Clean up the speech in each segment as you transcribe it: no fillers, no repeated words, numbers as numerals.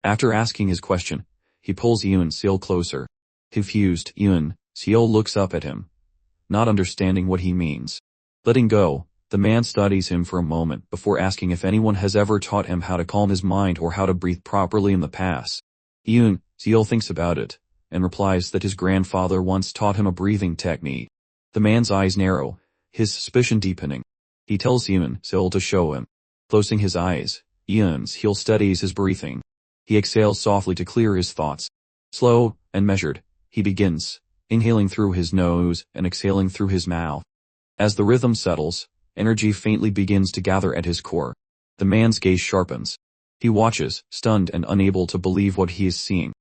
After asking his question, he pulls Yoon Seal closer. Confused, Yoon Seal looks up at him, not understanding what he means. Letting go, the man studies him for a moment before asking if anyone has ever taught him how to calm his mind or how to breathe properly in the past. Yoon Seal thinks about it, and replies that his grandfather once taught him a breathing technique. The man's eyes narrow, his suspicion deepening. He tells Yoon Seal to show him. Closing his eyes, Yoon Seal steadies his breathing. He exhales softly to clear his thoughts. Slow and measured, he begins, inhaling through his nose and exhaling through his mouth. As the rhythm settles, energy faintly begins to gather at his core. The man's gaze sharpens. He watches, stunned and unable to believe what he is seeing.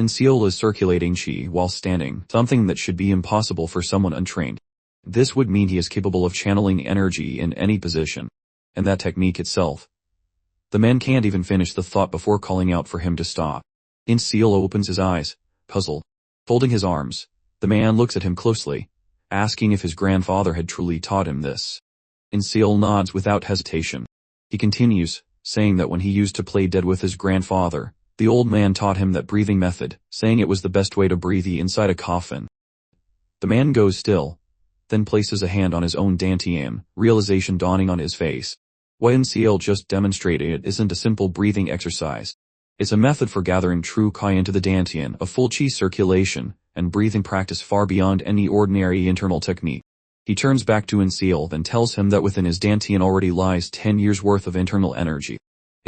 Seal is circulating chi while standing, something that should be impossible for someone untrained. This would mean he is capable of channeling energy in any position. And that technique itself. The man can't even finish the thought before calling out for him to stop. Seal opens his eyes, puzzled. Folding his arms, the man looks at him closely, asking if his grandfather had truly taught him this. Seal nods without hesitation. He continues, saying that when he used to play dead with his grandfather, the old man taught him that breathing method, saying it was the best way to breathe inside a coffin. The man goes still, then places a hand on his own dantian, realization dawning on his face. What Seal just demonstrated isn't a simple breathing exercise. It's a method for gathering true chi into the dantian, a full chi circulation, and breathing practice far beyond any ordinary internal technique. He turns back to Seal and tells him that within his dantian already lies 10 years worth of internal energy.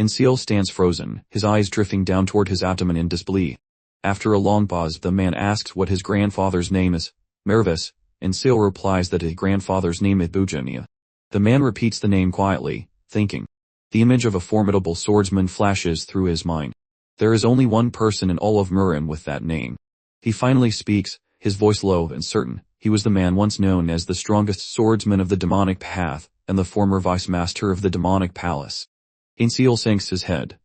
Seal stands frozen, his eyes drifting down toward his abdomen in disbelief. After a long pause, the man asks what his grandfather's name is. Nervous, Seal replies that his grandfather's name is Bujanya. The man repeats the name quietly, thinking. The image of a formidable swordsman flashes through his mind. There is only one person in all of Murin with that name. He finally speaks, his voice low and certain. He was the man once known as the strongest swordsman of the demonic path, and the former vice-master of the demonic palace. Seal sinks his head.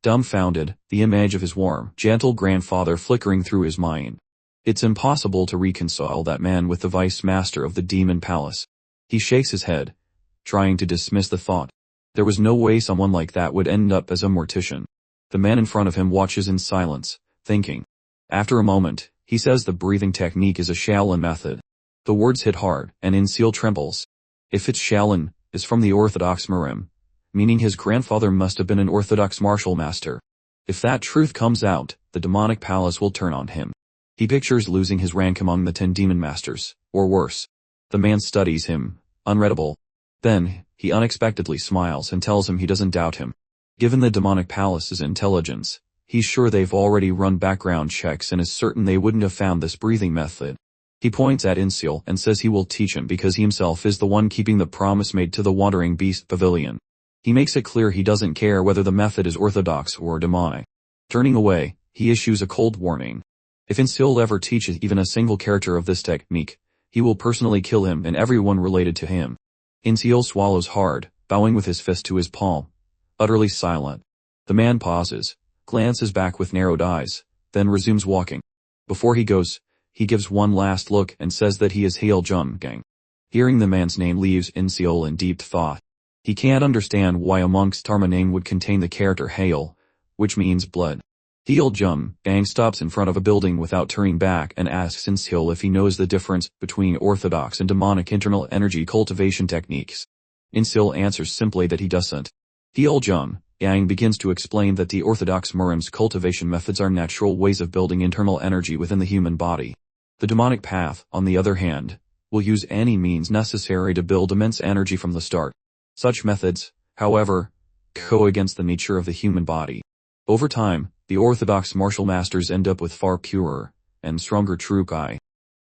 Dumbfounded, the image of his warm, gentle grandfather flickering through his mind. It's impossible to reconcile that man with the vice-master of the demon palace. He shakes his head, trying to dismiss the thought. There was no way someone like that would end up as a mortician. The man in front of him watches in silence, thinking. After a moment, he says the breathing technique is a Shaolin method. The words hit hard, and Seal trembles. If it's Shaolin, it's from the Orthodox Murim, meaning his grandfather must have been an Orthodox martial master. If that truth comes out, the demonic palace will turn on him. He pictures losing his rank among the 10 demon masters, or worse. The man studies him, unreadable. Then, he unexpectedly smiles and tells him he doesn't doubt him. Given the demonic palace's intelligence, he's sure they've already run background checks and is certain they wouldn't have found this breathing method. He points at Seal and says he will teach him because he himself is the one keeping the promise made to the Wandering Beast Pavilion. He makes it clear he doesn't care whether the method is orthodox or demonic. Turning away, he issues a cold warning. If Seal ever teaches even a single character of this technique, he will personally kill him and everyone related to him. Seal swallows hard, bowing with his fist to his palm, utterly silent. The man pauses, glances back with narrowed eyes, then resumes walking. Before he goes, he gives one last look and says that he is Hail Jung-gang. Hearing the man's name leaves Seal in deep thought. He can't understand why a monk's Dharma name would contain the character Hail, which means blood. Hail Jung-gang stops in front of a building without turning back and asks Seal if he knows the difference between orthodox and demonic internal energy cultivation techniques. Seal answers simply that he doesn't. Hail Jung-gang begins to explain that the orthodox Murim's cultivation methods are natural ways of building internal energy within the human body. The demonic path, on the other hand, will use any means necessary to build immense energy from the start. Such methods, however, go against the nature of the human body. Over time, the orthodox martial masters end up with far purer and stronger true chi.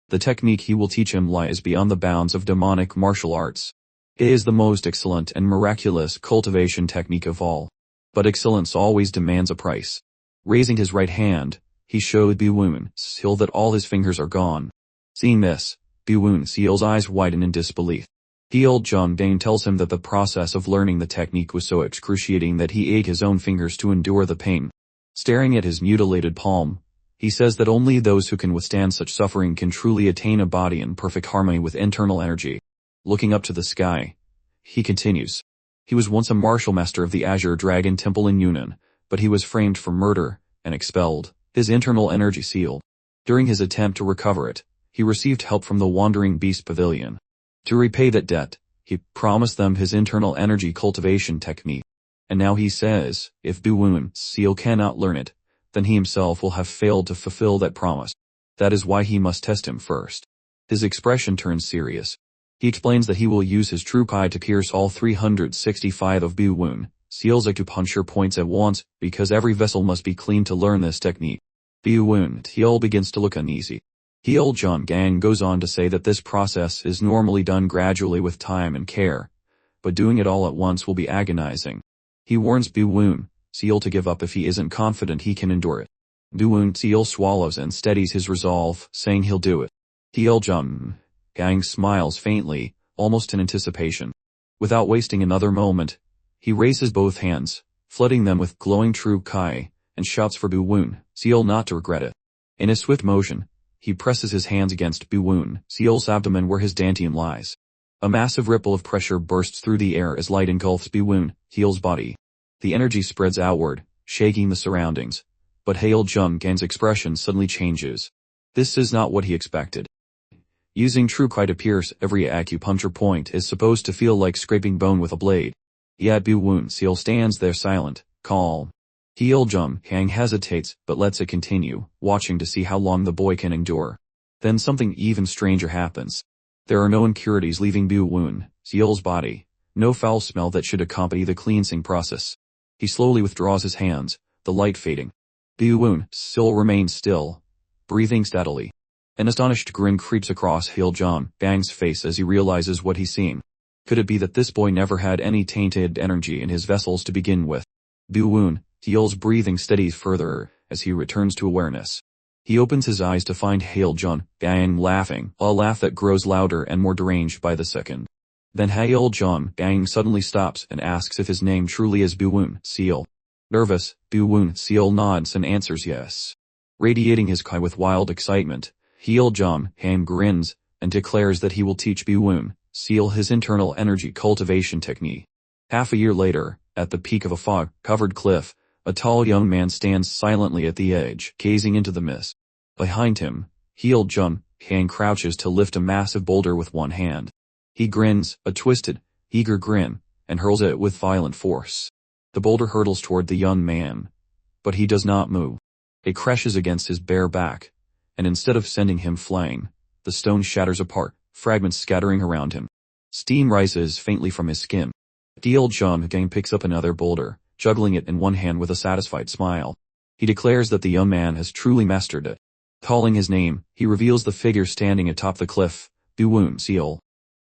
The technique he will teach him lies beyond the bounds of demonic martial arts. It is the most excellent and miraculous cultivation technique of all. But excellence always demands a price. Raising his right hand, he showed Biwoon Seal that all his fingers are gone. Seeing this, Biwoon Seal's eyes widen in disbelief. Hail Jung-gang tells him that the process of learning the technique was so excruciating that he ate his own fingers to endure the pain. Staring at his mutilated palm, he says that only those who can withstand such suffering can truly attain a body in perfect harmony with internal energy. Looking up to the sky, he continues. He was once a martial master of the Azure Dragon Temple in Yunnan, but he was framed for murder, and expelled his internal energy seal. During his attempt to recover it, he received help from the Wandering Beast Pavilion. To repay that debt, he promised them his internal energy cultivation technique. And now he says, if Bu-woon seal cannot learn it, then he himself will have failed to fulfill that promise. That is why he must test him first. His expression turns serious. He explains that he will use his true kai to pierce all 365 of Bu-woon seal's acupuncture points at once, because every vessel must be clean to learn this technique. Bu-woon seal begins to look uneasy. Hyeol-jun Gang goes on to say that this process is normally done gradually with time and care, but doing it all at once will be agonizing. He warns Bu-woon seal to give up if he isn't confident he can endure it. Bu-woon seal swallows and steadies his resolve, saying he'll do it. Hyeol-jun Gang smiles faintly, almost in anticipation. Without wasting another moment, he raises both hands, flooding them with glowing true kai, and shouts for Bu-woon seal not to regret it. In a swift motion, he presses his hands against Bu-woon seal's abdomen where his dantian lies. A massive ripple of pressure bursts through the air as light engulfs Bu-woon seal's body. The energy spreads outward, shaking the surroundings, but Hyeol-jun Gang's expression suddenly changes. This is not what he expected. Using true kai to pierce every acupuncture point is supposed to feel like scraping bone with a blade. Yet Bu-woon seal stands there silent, calm. Hyeol-jun Gang hesitates but lets it continue, watching to see how long the boy can endure. Then something even stranger happens. There are no impurities leaving Bu-woon seal's body, no foul smell that should accompany the cleansing process. He slowly withdraws his hands, the light fading. Bu-woon seal remains still, breathing steadily. An astonished grin creeps across Hyeol-jun Gang's face as he realizes what he's seeing. Could it be that this boy never had any tainted energy in his vessels to begin with? Bu-woon seal's breathing steadies further as he returns to awareness. He opens his eyes to find Hyeol-jun Gang laughing, a laugh that grows louder and more deranged by the second. Then Hyeol-jun Gang suddenly stops and asks if his name truly is Bu-woon seal. Nervous, Bu-woon seal nods and answers yes. Radiating his kai with wild excitement, Hyeol-jun Gang grins and declares that he will teach Bu-woon seal his internal energy cultivation technique. Half a year later, at the peak of a fog-covered cliff, a tall young man stands silently at the edge, gazing into the mist. Behind him, Hyeol-jun Gang crouches to lift a massive boulder with one hand. He grins, a twisted, eager grin, and hurls it with violent force. The boulder hurtles toward the young man, but he does not move. It crashes against his bare back, and instead of sending him flying, the stone shatters apart, fragments scattering around him. Steam rises faintly from his skin. Hyeol-jun Gang picks up another boulder, juggling it in one hand with a satisfied smile. He declares that the young man has truly mastered it. Calling his name, he reveals the figure standing atop the cliff, Bu-woon seal.